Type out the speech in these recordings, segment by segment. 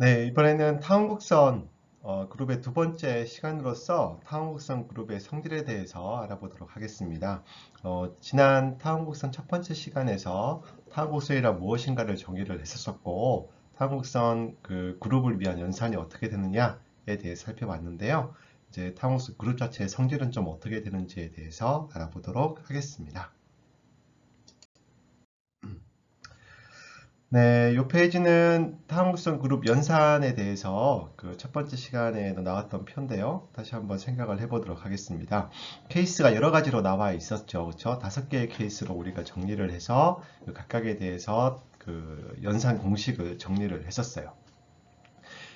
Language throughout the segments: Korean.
네, 이번에는 타원곡선 그룹의 두 번째 시간으로서 타원곡선 그룹의 성질에 대해서 알아보도록 하겠습니다. 지난 타원곡선 첫 번째 시간에서 타원곡선이란 무엇인가를 정의를 했었고, 타원곡선 그 그룹을 위한 연산이 어떻게 되느냐에 대해 살펴봤는데요. 이제 타원곡선 그룹 자체의 성질은 좀 어떻게 되는지에 대해서 알아보도록 하겠습니다. 네, 이 페이지는 타원국선 그룹 연산에 대해서 그 첫 번째 시간에도 나왔던 편인데요. 다시 한번 생각을 해보도록 하겠습니다. 케이스가 여러 가지로 나와 있었죠. 그렇죠? 5개의 케이스로 우리가 정리를 해서 그 각각에 대해서 그 연산 공식을 정리를 했었어요.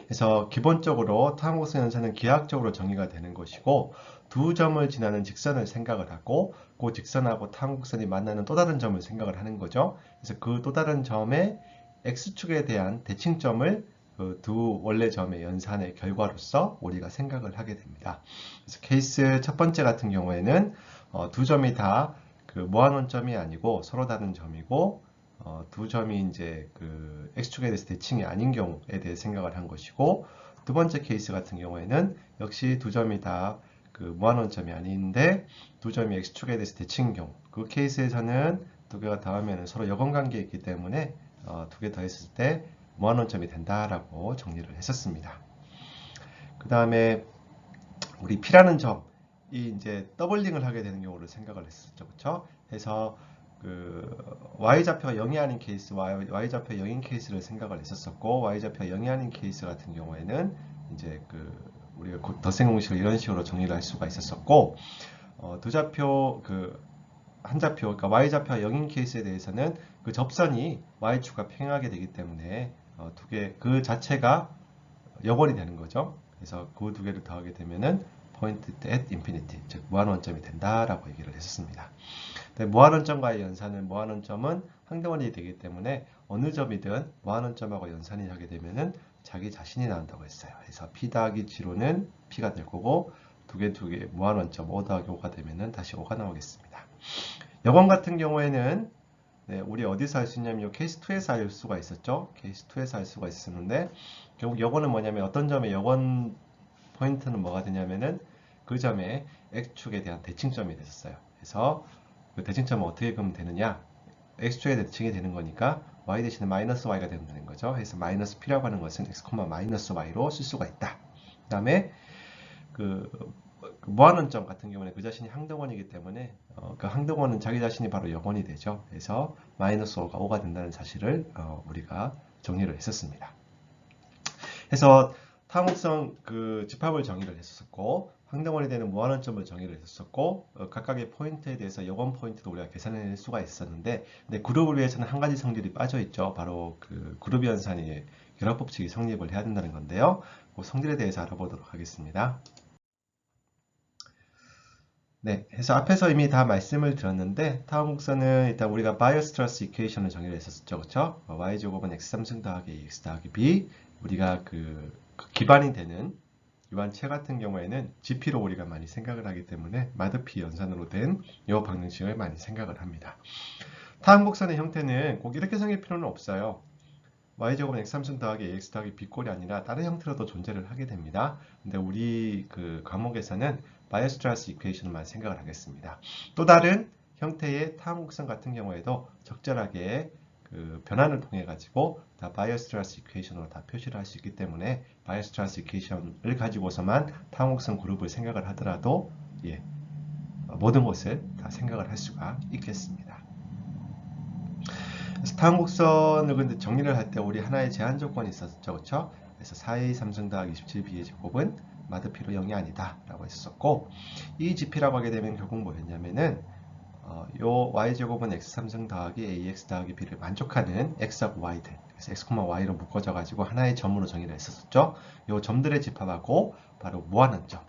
그래서 기본적으로 타원국선 연산은 기하학적으로 정의가 되는 것이고, 두 점을 지나는 직선을 생각을 하고 그 직선하고 타원국선이 만나는 또 다른 점을 생각을 하는 거죠. 그래서 그 또 다른 점의 x축에 대한 대칭점을 그 두 원래 점의 연산의 결과로서 우리가 생각을 하게 됩니다. 그래서 케이스 첫 번째 같은 경우에는 두 점이 다 그 무한원점이 아니고 서로 다른 점이고, 두 점이 이제 그 x축에 대해서 대칭이 아닌 경우에 대해 생각을 한 것이고, 두 번째 케이스 같은 경우에는 역시 두 점이 다 그 무한원점이 아닌데 두 점이 x축에 대해서 대칭인 경우, 그 케이스에서는 두 개가 더하면 서로 여건관계에 있기 때문에 두 개 더했을 때 무한원점이 된다라고 정리를 했었습니다. 그 다음에 우리 P라는 점이 이제 더블링을 하게 되는 경우를 생각을 했었죠. 그렇죠? 그래서 그 y좌표가 0이 아닌 케이스와 y좌표 0인 케이스를 생각을 했었고, y좌표가 0이 아닌 케이스 같은 경우에는 이제 그 우리가 덧셈 공식을 이런 식으로 정리를 할 수가 있었었고, 두 좌표 그 한 좌표, 그러니까 y좌표가 0인 케이스에 대해서는 그 접선이 y축과 평행하게 되기 때문에 두 개 그 자체가 역원이 되는 거죠. 그래서 그 두 개를 더하게 되면은 point at infinity, 즉 무한원점이 된다라고 얘기를 했었습니다. 무한원점과의 연산은 무한원점은 항등원이 되기 때문에 어느 점이든 무한원점하고 연산이 하게 되면은 자기 자신이 나온다고 했어요. 그래서 p 더하기 g로는 p가 될 거고, 두 개 무한원점 5 더하기 5가 되면은 다시 5가 나오겠습니다. 여건 같은 경우에는 네, 우리 어디서 할 수 있냐면 케이스 2에서 할 수가 있었죠. 케이스 2에서 할 수가 있었는데, 결국 여건은 뭐냐면 어떤 점의 여건 포인트는 뭐가 되냐면은 그 점의 x축에 대한 대칭점이 됐었어요. 그래서 그 대칭점은 어떻게 그으면 되느냐? x축에 대칭이 되는 거니까 y 대신에 마이너스 y가 된다는 거죠. 그래서 마이너스 p라고 하는 것은 x, 마이너스 y로 쓸 수가 있다. 그 다음에 그 무한원점 같은 경우는 그 자신이 항등원이기 때문에 그 항등원은 자기 자신이 바로 여건이 되죠. 그래서 마이너스 5가 5가 된다는 사실을 우리가 정리를 했었습니다. 그래서 타목성 그 집합을 정의를 했었고, 항등원이 되는 무한원점을 정의를 했었고, 각각의 포인트에 대해서 여건 포인트도 우리가 계산해낼 수가 있었는데, 근데 그룹을 위해서는 한 가지 성질이 빠져 있죠. 바로 그 그룹 연산이 결합법칙이 성립을 해야 된다는 건데요. 그 성질에 대해서 알아보도록 하겠습니다. 네, 그래서 앞에서 이미 다 말씀을 드렸는데, 타원 곡선은 일단 우리가 바이어스트라스 이퀘이션을 정의를 했었죠. 그렇죠? y제곱은 x3승 더하기 ax 더하기 b, 우리가 그 기반이 되는 유한체 같은 경우에는 GP로 우리가 많이 생각을 하기 때문에 마드피 연산으로 된 이 방정식을 많이 생각을 합니다. 타원 곡선의 형태는 꼭 이렇게 생길 필요는 없어요. y제곱은 x3승 더하기 ax 더하기 b꼴이 아니라 다른 형태로도 존재를 하게 됩니다. 근데 우리 그 과목에서는 바이어스트라스 이퀘이션만 생각을 하겠습니다. 또 다른 형태의 타원곡선 같은 경우에도 적절하게 그 변환을 통해 가지고 다 바이어스트라스 이퀘이션으로 다 표시를 할 수 있기 때문에 바이어스트라스 이퀘이션을 가지고서만 타원곡선 그룹을 생각을 하더라도 모든 것을 다 생각을 할 수가 있겠습니다. 그래서 타원곡선을 근데 정리를 할 때 우리 하나의 제한 조건이 있었죠. 그렇죠? 그래서 4a 3승 더하기 27b의 제곱은 마드피로 0이 아니다 라고 했었고, 이 GP라고 하게 되면 결국 뭐였냐면은 요 y제곱은 x3승 더하기 ax 더하기 b를 만족하는 x하고 y들, 그래서 x, y로 묶어져 가지고 하나의 점으로 정의를 했었죠. 요 점들의 집합하고 바로 무한원점,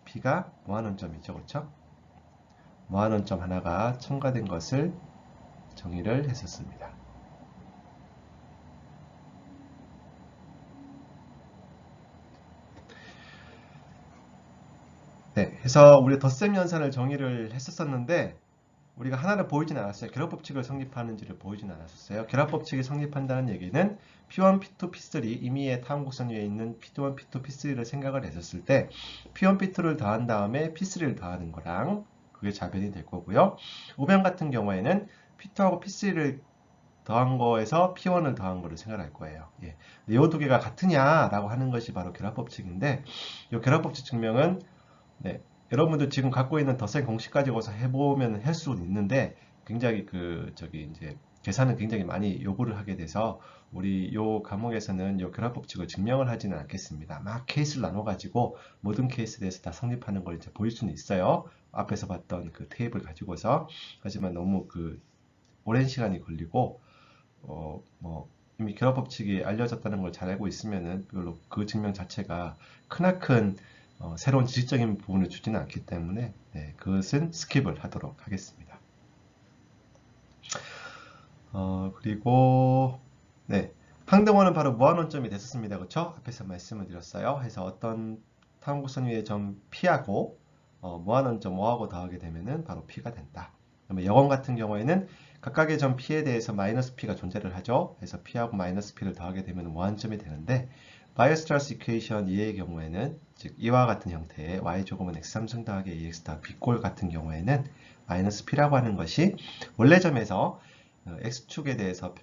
p가 무한원점이죠. 그렇죠? 무한원점 하나가 첨가된 것을 정의를 했었습니다. 네, 그래서 우리 덧셈 연산을 정의를 했었었는데, 우리가 하나를 보이진 않았어요. 결합 법칙을 성립하는지를 보이진 않았었어요. 결합 법칙이 성립한다는 얘기는 P1, P2, P3 임의의 타원곡선 위에 있는 P1, P2, P3를 생각을 했었을 때 P1, P2를 더한 다음에 P3를 더하는 거랑 그게 좌변이 될 거고요. 우변 같은 경우에는 P2하고 P3를 더한 거에서 P1을 더한 거를 생각할 거예요. 예. 이 두 개가 같으냐라고 하는 것이 바로 결합 법칙인데 이 결합 법칙 증명은 네, 여러분들 지금 갖고 있는 덧셈 공식 가지고서 해보면 할 수는 있는데 굉장히 이제 계산은 굉장히 많이 요구를 하게 돼서 우리 요 과목에서는 요 결합 법칙을 증명을 하지는 않겠습니다. 막 케이스를 나눠가지고 모든 케이스에 대해서 다 성립하는 걸 이제 보일 수는 있어요. 앞에서 봤던 그 테이블 가지고서. 하지만 너무 오랜 시간이 걸리고 이미 결합 법칙이 알려졌다는 걸 잘 알고 있으면은 별로 그 증명 자체가 크나큰 새로운 지식적인 부분을 주지는 않기 때문에 네, 그것은 스킵을 하도록 하겠습니다. 그리고 네, 항등원은 바로 무한원점이 됐었습니다. 그렇죠? 앞에서 말씀을 드렸어요. 해서 어떤 타원곡선 위에 점 P하고 무한원점 5하고 더하게 되면은 바로 P가 된다. 그러면 여건 같은 경우에는 각각의 점 P에 대해서 마이너스 P가 존재를 하죠. 그래서 P하고 마이너스 P를 더하게 되면 무한점이 되는데 바이어스트라스 이퀘이션 2의 경우에는 즉 이와 같은 형태의 y제곱은 x3승 더하기 ax 더하기 b꼴 같은 경우에는 마이너스 P라고 하는 것이 원래 점에서 x축에 대해서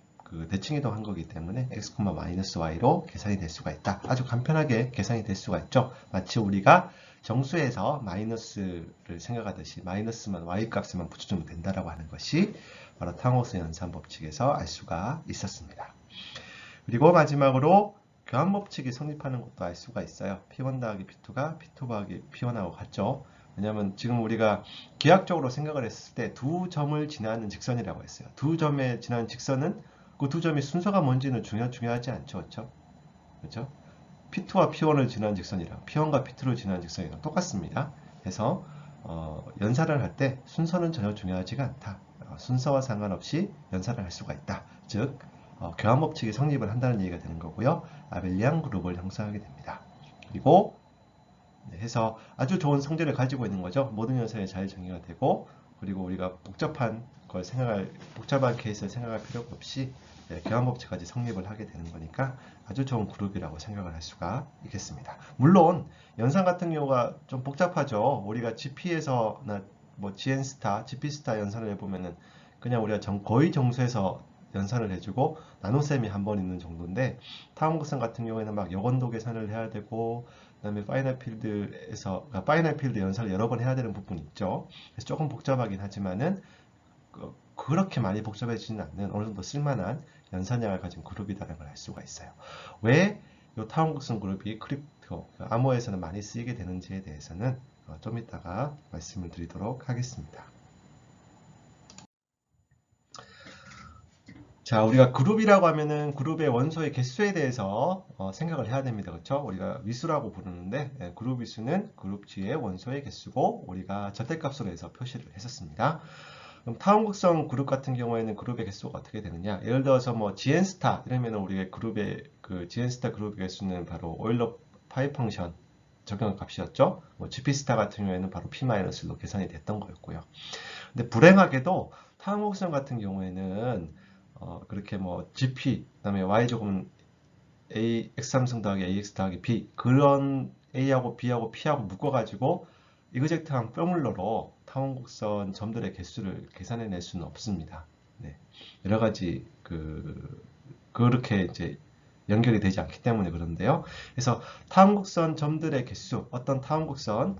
대칭이동한 거기 때문에 x, 마이너스 y로 계산이 될 수가 있다. 아주 간편하게 계산이 될 수가 있죠. 마치 우리가 정수에서 마이너스를 생각하듯이 마이너스만 y 값에만 붙여주면 된다라고 하는 것이 바로 타원곡선 연산 법칙에서 알 수가 있었습니다. 그리고 마지막으로 교환 법칙이 성립하는 것도 알 수가 있어요. P1 더하기 P2가 P2 더하기 P1하고 같죠. 왜냐하면 지금 우리가 기하학적으로 생각을 했을 때 두 점을 지나는 직선이라고 했어요. 두 점에 지나는 직선은 그 두 점이 순서가 뭔지는 중요하지 않죠. 그렇죠? 그렇죠? P2와 P1을 지나는 직선이랑 P1과 P2를 지나는 직선이랑 똑같습니다. 그래서 연산을 할 때 순서는 전혀 중요하지가 않다. 순서와 상관없이 연산을 할 수가 있다. 즉 교환 법칙이 성립을 한다는 얘기가 되는 거고요. 아벨리안 그룹을 형성하게 됩니다. 그리고 해서 아주 좋은 성질을 가지고 있는 거죠. 모든 연산이 잘 정의가 되고 그리고 우리가 복잡한 케이스를 생각할 필요가 없이 교환 법칙까지 성립을 하게 되는 거니까 아주 좋은 그룹이라고 생각을 할 수가 있겠습니다. 물론 연산 같은 경우가 좀 복잡하죠. 우리가 GP에서나 GN스타, GP스타 연산을 해보면은 그냥 우리가 거의 정수에서 연산을 해주고 나눗셈이 한 번 있는 정도인데 타원곡선 같은 경우에는 막 여건도 계산을 해야 되고 그다음에 파이널 필드 연산을 여러 번 해야 되는 부분이 있죠. 그래서 조금 복잡하긴 하지만은 그렇게 많이 복잡해지지는 않는 어느 정도 쓸만한 연산량을 가진 그룹이다라는 걸 알 수가 있어요. 왜 이 타원곡선 그룹이 암호에서는 많이 쓰이게 되는지에 대해서는 좀 이따가 말씀을 드리도록 하겠습니다. 자, 우리가 그룹이라고 하면은 그룹의 원소의 개수에 대해서 생각을 해야 됩니다. 그렇죠? 우리가 위수라고 부르는데 그룹 위수는 그룹 G의 원소의 개수고 우리가 절대값으로 해서 표시를 했었습니다. 그럼 타원곡선 그룹 같은 경우에는 그룹의 개수가 어떻게 되느냐? 예를 들어서 GN스타 이러면은 우리의 그룹의 GN스타 그룹의 개수는 바로 오일러 파이 펑션 적용 값이었죠. GP스타 같은 경우에는 바로 P-로 계산이 됐던 거였고요. 근데 불행하게도 타원곡선 같은 경우에는 그렇게 GP, 그다음에 Y제곱은 A, X3승 더하기 AX 더하기 B 그런 A하고 B하고 P하고 묶어가지고 이그젝트한 포뮬러로 타원곡선 점들의 개수를 계산해낼 수는 없습니다. 네. 여러 가지 그렇게 이제 연결이 되지 않기 때문에 그런데요. 그래서 타원곡선 점들의 개수, 어떤 타원곡선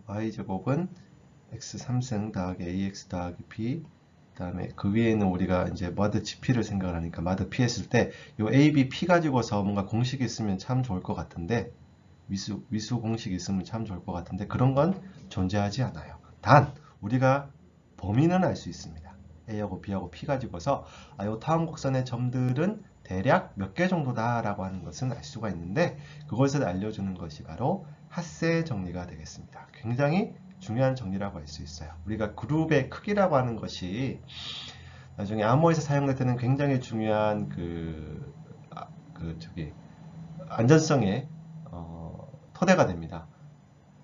Y제곱은 X3승 더하기 AX 더하기 B 그 다음에 그 위에는 우리가 이제 mod GP를 생각을 하니까 mod P 했을 때 이 A, B, P 가지고서 뭔가 공식이 있으면 참 좋을 것 같은데 위수 공식이 있으면 참 좋을 것 같은데 그런 건 존재하지 않아요. 단 우리가 범위는 알 수 있습니다. A하고 B하고 P 가지고서 이 타원곡선의 점들은 대략 몇 개 정도다 라고 하는 것은 알 수가 있는데 그것을 알려주는 것이 바로 하세 정리가 되겠습니다. 굉장히 중요한 정리라고 할 수 있어요. 우리가 그룹의 크기라고 하는 것이 나중에 암호에서 사용될 때는 굉장히 중요한 안전성의 토대가 됩니다.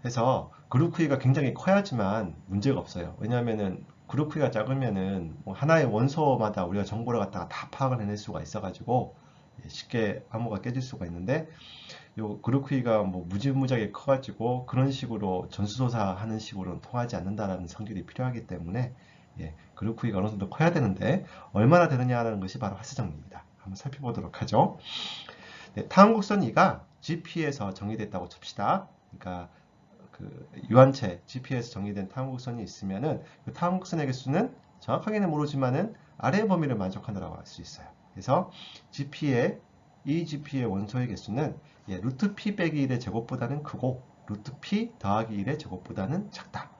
그래서 그룹 크기가 굉장히 커야지만 문제가 없어요. 왜냐하면은 그룹 크기가 작으면은 뭐 하나의 원소마다 우리가 정보를 갖다가 다 파악을 해낼 수가 있어가지고 쉽게 암호가 깨질 수가 있는데, 요 그룹 크기가 뭐 무지무지하게 커가지고 그런 식으로 전수조사하는 식으로는 통하지 않는다라는 성질이 필요하기 때문에, 그룹 크기가 어느 정도 커야 되는데 얼마나 되느냐라는 것이 바로 하스 정리입니다. 한번 살펴보도록 하죠. 네, 타원곡선 2가 GP에서 정의됐다고 칩시다. 그러니까 그 유한체 GP에서 정의된 타원곡선이 있으면은 그 타원곡선의 개수는 정확하게는 모르지만은 아래의 범위를 만족한다고 할 수 있어요. 그래서 GP의 이 GP의 원소의 개수는 루트 P 빼기 1의 제곱보다는 크고 루트 P 더하기 1의 제곱보다는 작다.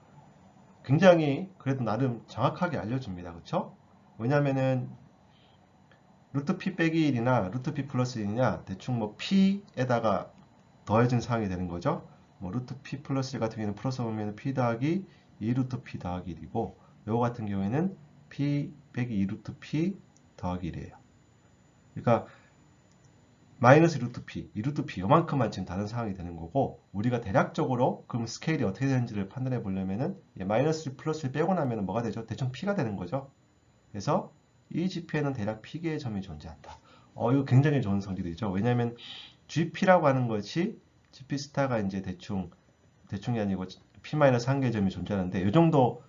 굉장히 그래도 나름 정확하게 알려줍니다. 그렇죠? 왜냐면은 루트 P 빼기 1이나 루트 P 플러스 1이냐 대충 뭐 P에다가 더해진 상황이 되는 거죠. 뭐 루트 P 플러스 1 같은 경우에는 플러스 보면 P 더하기 2 루트 P 더하기 1이고, 요거 같은 경우에는 P 빼기 2 루트 P 더하기 1이에요. 그러니까 마이너스 루트 P, 2 루트 P 요만큼만 지금 다른 상황이 되는 거고, 우리가 대략적으로 그럼 스케일이 어떻게 되는지를 판단해 보려면은 마이너스 플러스를 빼고 나면 뭐가 되죠? 대충 P가 되는 거죠. 그래서 이 GP에는 대략 P개의 점이 존재한다. 이거 굉장히 좋은 성질이죠. 왜냐하면 GP라고 하는 것이 GP 스타가 이제 대충이 아니고 P-1개의 점이 존재하는데, 이 정도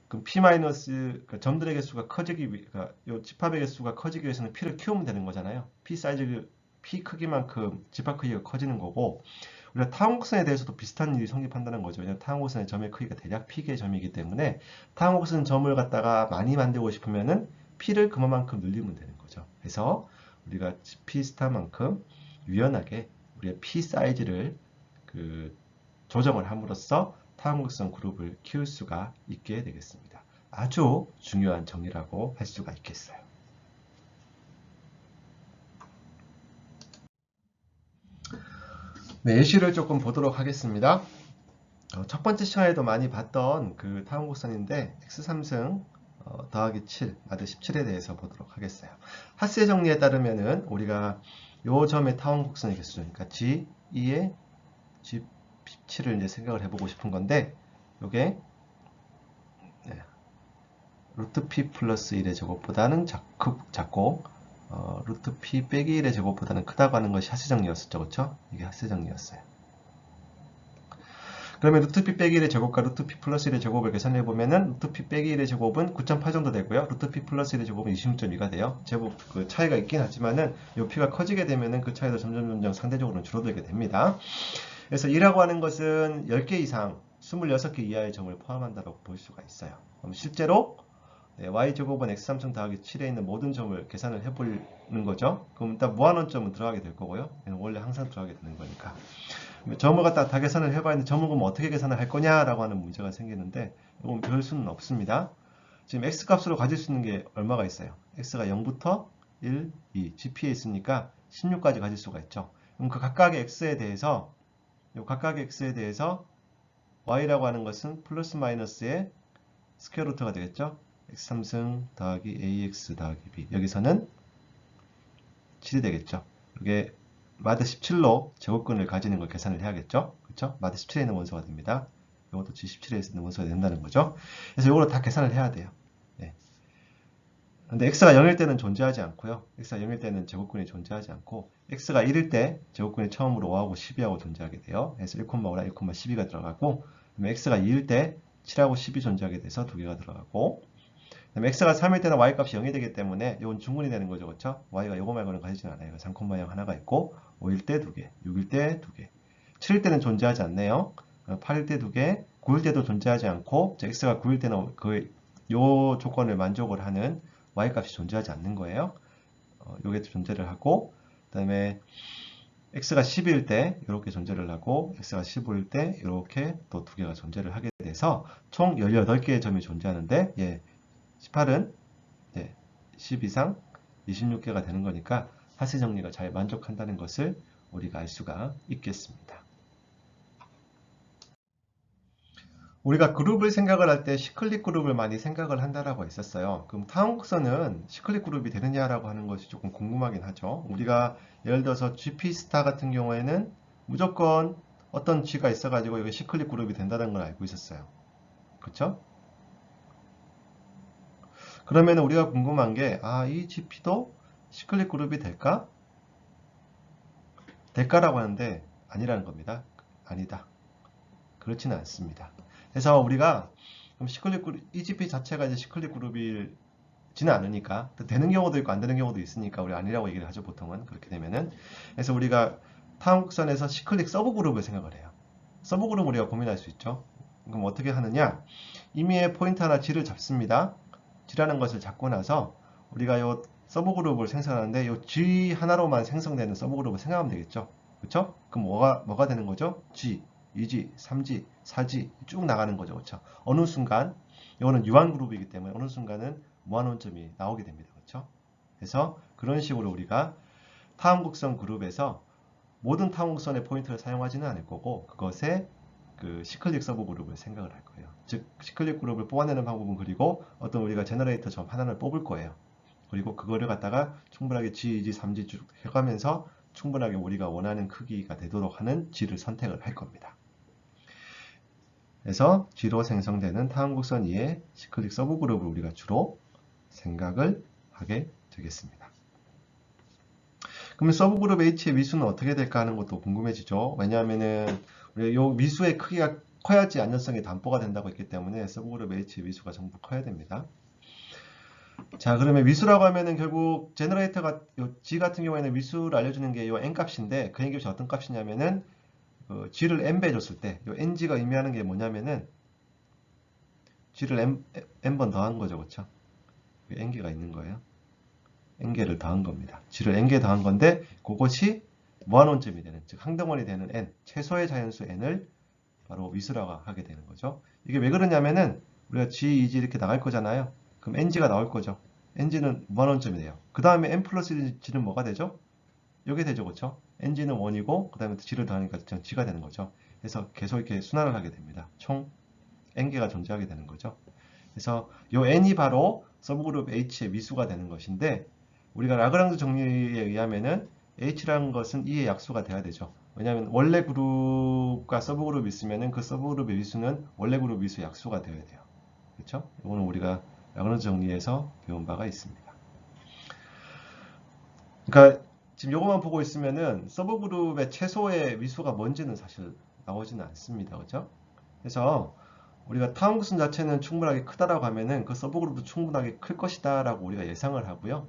그럼 P- 그러니까 점들의 개수가 커지기 위해, 그러니까 요 집합의 개수가 커지기 위해서는 P를 키우면 되는 거잖아요. P 크기만큼 집합 크기가 커지는 거고, 우리가 타원곡선에 대해서도 비슷한 일이 성립한다는 거죠. 왜냐하면 타원곡선의 점의 크기가 대략 P개의 점이기 때문에 타원곡선 점을 갖다가 많이 만들고 싶으면은 P를 그만큼 늘리면 되는 거죠. 그래서 우리가 P 스타만큼 유연하게 우리의 P 사이즈를 조정을 함으로써 타원곡선 그룹을 키울 수가 있게 되겠습니다. 아주 중요한 정리라고 할 수가 있겠어요. 네, 예시를 조금 보도록 하겠습니다. 첫 번째 시간에도 많이 봤던 그 타원곡선인데 x3승 더하기 7, 마드 17에 대해서 보도록 하겠어요. 하스의 정리에 따르면은 우리가 요 점의 타원곡선의 개수, 그러니까 G2의 G17을 이제 생각을 해보고 싶은 건데, 요게 루트 P 플러스 1의 제곱보다는 작고 루트 P 빼기 1의 제곱보다는 크다고 하는 것이 하스 정리였었죠. 그렇죠? 이게 하스 정리였어요. 그러면 루트 P 빼기 1의 제곱과 루트 P 플러스 1의 제곱을 계산해 보면은 루트 P 빼기 1의 제곱은 9.8 정도 되고요. 루트 P 플러스 1의 제곱은 26.2가 돼요. 제법 그 차이가 있긴 하지만은 이 P가 커지게 되면은 그 차이도 점점 상대적으로 줄어들게 됩니다. 그래서 2라고 하는 것은 10개 이상 26개 이하의 점을 포함한다고 볼 수가 있어요. 그럼 실제로 y제곱은 x3승 더하기 7에 있는 모든 점을 계산을 해보는 거죠. 그럼 일단 무한원점은 들어가게 될 거고요. 원래 항상 들어가게 되는 거니까. 점을 갖다 다 계산을 해봐야 하는데, 점을 그럼 어떻게 계산을 할 거냐라고 하는 문제가 생기는데, 이건 별 수는 없습니다. 지금 x 값으로 가질 수 있는 게 얼마가 있어요? x가 0부터 1, 2, GP에 있으니까 16까지 가질 수가 있죠. 그럼 그 각각의 x에 대해서 y라고 하는 것은 플러스 마이너스의 스퀘어 루트가 되겠죠. x3승 더하기 ax 더하기 b, 여기서는 7이 되겠죠. 이게 마드 17로 제곱근을 가지는 걸 계산을 해야겠죠. 그렇죠? 마드 17에 있는 원소가 됩니다. 이것도 G17에 있는 원소가 된다는 거죠. 그래서 이거를 다 계산을 해야 돼요. 근데 x가 0일 때는 존재하지 않고요. x가 0일 때는 제곱근이 존재하지 않고, x가 1일 때 제곱근이 처음으로 5하고 12하고 존재하게 돼요. 그래서 1,5랑 1,12가 들어가고, 그다음에 x가 2일 때 7하고 10이 존재하게 돼서 2개가 들어가고, 그다음에 x가 3일 때는 y 값이 0이 되기 때문에 이건 중근이 되는 거죠. 그렇죠? y가 이거 말고는 가지진 않아요. 3,0 하나가 있고, 5일 때 2개, 6일 때 2개, 7일 때는 존재하지 않네요. 8일 때 2개, 9일 때도 존재하지 않고, x가 9일 때는 요 조건을 만족을 하는 y 값이 존재하지 않는 거예요. 요게 존재를 하고, 그 다음에 x가 10일 때 이렇게 존재를 하고, x가 15일 때 이렇게 또 2개가 존재를 하게 돼서 총 18개의 점이 존재하는데, 18은 10 이상 26개가 되는 거니까 하스 정리가 잘 만족한다는 것을 우리가 알 수가 있겠습니다. 우리가 그룹을 생각을 할 때 시클릭 그룹을 많이 생각을 한다라고 했었어요. 그럼 타원곡선은 시클릭 그룹이 되느냐라고 하는 것이 조금 궁금하긴 하죠. 우리가 예를 들어서 GP 스타 같은 경우에는 무조건 어떤 G가 있어가지고 이게 시클릭 그룹이 된다는 걸 알고 있었어요. 그쵸? 그러면 우리가 궁금한 게, 이 GP도 시클릭 그룹이 될까? 될까라고 하는데 아니라는 겁니다. 아니다. 그렇지는 않습니다. 그래서 우리가 그럼 시클릭 그룹, EGP 자체가 이제 시클릭 그룹이지는 않으니까 되는 경우도 있고 안 되는 경우도 있으니까 우리 아니라고 얘기를 하죠, 보통은. 그렇게 되면은. 그래서 우리가 타항곡선에서 시클릭 서브 그룹을 생각을 해요. 서브 그룹 우리가 고민할 수 있죠. 그럼 어떻게 하느냐? 임의의 포인트 하나 G를 잡습니다. G라는 것을 잡고 나서 우리가 요 서브 그룹을 생성하는데 요 G 하나로만 생성되는 서브 그룹을 생각하면 되겠죠. 그렇죠? 그럼 뭐가 되는 거죠? G, 2G, 3G, 4G 쭉 나가는 거죠. 그렇죠? 어느 순간 이거는 유한 그룹이기 때문에 어느 순간은 무한원점이 나오게 됩니다. 그렇죠? 그래서 그런 식으로 우리가 타항곡선 그룹에서 모든 타항곡선의 포인트를 사용하지는 않을 거고 그것에 그 시클릭 서브 그룹을 생각을 할 거예요. 즉 시클릭 그룹을 뽑아내는 방법은 그리고 어떤 우리가 제너레이터 점 하나를 뽑을 거예요. 그리고 그거를 갖다가 충분하게 G, 2G, 3G 쭉 해가면서 충분하게 우리가 원하는 크기가 되도록 하는 G를 선택을 할 겁니다. 그래서 G로 생성되는 타항곡선 2의 시클릭 서브 그룹을 우리가 주로 생각을 하게 되겠습니다. 그러면 서브 그룹 H의 미수는 어떻게 될까 하는 것도 궁금해지죠. 왜냐하면은 우리 요 미수의 크기가 커야지 안전성이 담보가 된다고 했기 때문에 서브 그룹 H의 미수가 전부 커야 됩니다. 자, 그러면 미수라고 하면은 결국 제너레이터가 요 G 같은 경우에는 미수를 알려주는 게 요 n 값인데 그 n 값이 어떤 값이냐면은 G를 n배 줬을 때 요 ng가 의미하는 게 뭐냐면은 G를 n번 더한 거죠, 그렇죠? n개가 있는 거예요. n개를 더한 겁니다. G를 n개 더한 건데 그것이 무한원점이 되는, 즉 항등원이 되는 n, 최소의 자연수 n을 바로 미수라고 하게 되는 거죠. 이게 왜 그러냐면은 우리가 G, 2G 이렇게 나갈 거잖아요. 그럼 NG가 나올 거죠. NG는 무한원점이 돼요. 그 다음에 N 플러스 G는 뭐가 되죠? 이게 되죠, 그렇죠? NG는 1이고 그 다음에 G를 더하니까 G가 되는 거죠. 그래서 계속 이렇게 순환을 하게 됩니다. 총 N개가 존재하게 되는 거죠. 그래서 이 N이 바로 서브그룹 H의 미수가 되는 것인데 우리가 라그랑주 정리에 의하면은 H라는 것은 2의 약수가 돼야 되죠. 왜냐하면 원래 그룹과 서브그룹이 있으면은 그 서브그룹의 미수는 원래 그룹 미수 약수가 되어야 돼요. 그렇죠? 이거는 우리가 라그랑주 정리에서 배운 바가 있습니다. 그러니까 지금 이것만 보고 있으면은 서브그룹의 최소의 미수가 뭔지는 사실 나오지는 않습니다. 그렇죠? 그래서 우리가 타운구선 자체는 충분하게 크다라고 하면은 그 서브그룹도 충분하게 클 것이다 라고 우리가 예상을 하고요.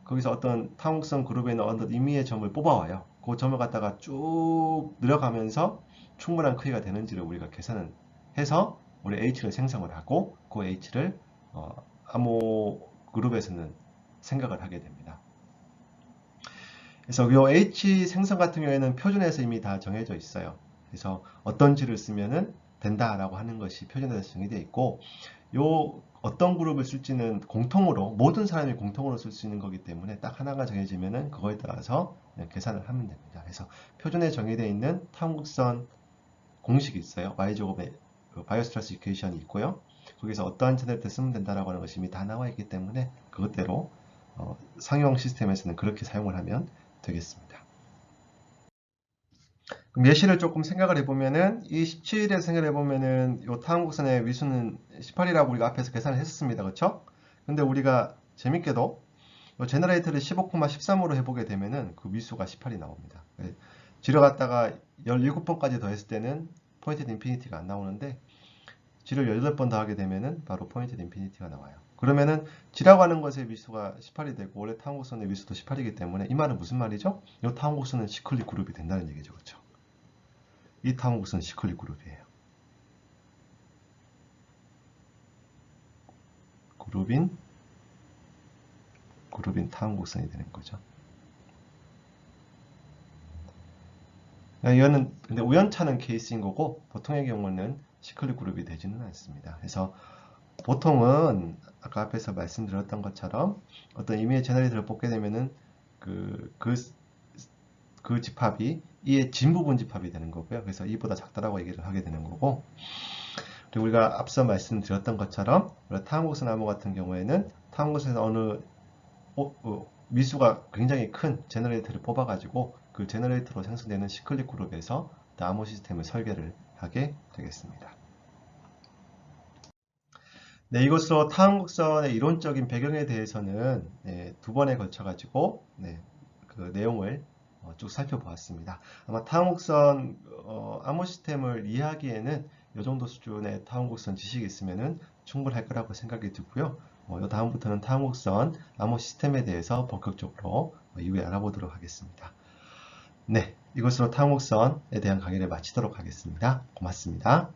거기서 어떤 타운구선 그룹에 있는 어떤 임의의 점을 뽑아와요. 그 점을 갖다가 쭉 늘어가면서 충분한 크기가 되는지를 우리가 계산을 해서 우리 H를 생성을 하고 그 H를 암호 그룹에서는 생각을 하게 됩니다. 그래서 이 H 생성 같은 경우에는 표준에서 이미 다 정해져 있어요. 그래서 어떤 G를 쓰면은 된다라고 하는 것이 표준에서 정해져 있고 요 어떤 그룹을 쓸지는 공통으로 모든 사람이 공통으로 쓸 수 있는 거기 때문에 딱 하나가 정해지면은 그거에 따라서 그냥 계산을 하면 됩니다. 그래서 표준에 정해져 있는 타원곡선 공식이 있어요. y제곱의 바이오스트라스 이퀘이션이 있고요. 거기서 어떠한 제너레이터 쓰면 된다라고 하는 것이 이미 다 나와 있기 때문에 그것대로 상용 시스템에서는 그렇게 사용을 하면 되겠습니다. 그럼 예시를 조금 생각을 해보면은 이 17에서 생각을 해보면은 이 타항곡선의 위수는 18이라고 우리가 앞에서 계산을 했었습니다. 그렇죠? 근데 우리가 재밌게도 이 제너레이터를 15,13으로 해보게 되면은 그 위수가 18이 나옵니다. G를 갖다가 17번까지 더했을 때는 포인트 인피니티가 안 나오는데 G를 18번 더하게 되면은 바로 포인트 인피니티가 나와요. 그러면은 G라고 하는 것의 위수가 18이 되고 원래 타항곡선의 위수도 18이기 때문에 이 말은 무슨 말이죠? 이 타항곡선은 시클릭 그룹이 된다는 얘기죠. 그렇죠? 이 타항곡선은 시클릭 그룹이에요. 그룹인 타항곡선이 되는 거죠. 이거는 근데 우연찮은 케이스인 거고 보통의 경우는 시클릭 그룹이 되지는 않습니다. 그래서 보통은 아까 앞에서 말씀드렸던 것처럼 어떤 임의의 제너레이터를 뽑게 되면은 그 집합이 이의 진부분 집합이 되는 거고요. 그래서 이보다 작다라고 얘기를 하게 되는 거고 그리고 우리가 앞서 말씀드렸던 것처럼 타항곡선 암호 같은 경우에는 타항곡선에서 어느 미수가 굉장히 큰 제너레이터를 뽑아가지고 그 제너레이터로 생성되는 시클릭 그룹에서 암호 시스템을 설계를 하게 되겠습니다. 네, 이것으로 타항곡선의 이론적인 배경에 대해서는 두 번에 걸쳐 가지고 그 내용을 쭉 살펴보았습니다. 아마 타항곡선 암호 시스템을 이해하기에는 이 정도 수준의 타항곡선 지식이 있으면 충분할 거라고 생각이 들고요. 다음부터는 타항곡선 암호 시스템에 대해서 본격적으로 이후에 알아보도록 하겠습니다. 네, 이것으로 타항곡선에 대한 강의를 마치도록 하겠습니다. 고맙습니다.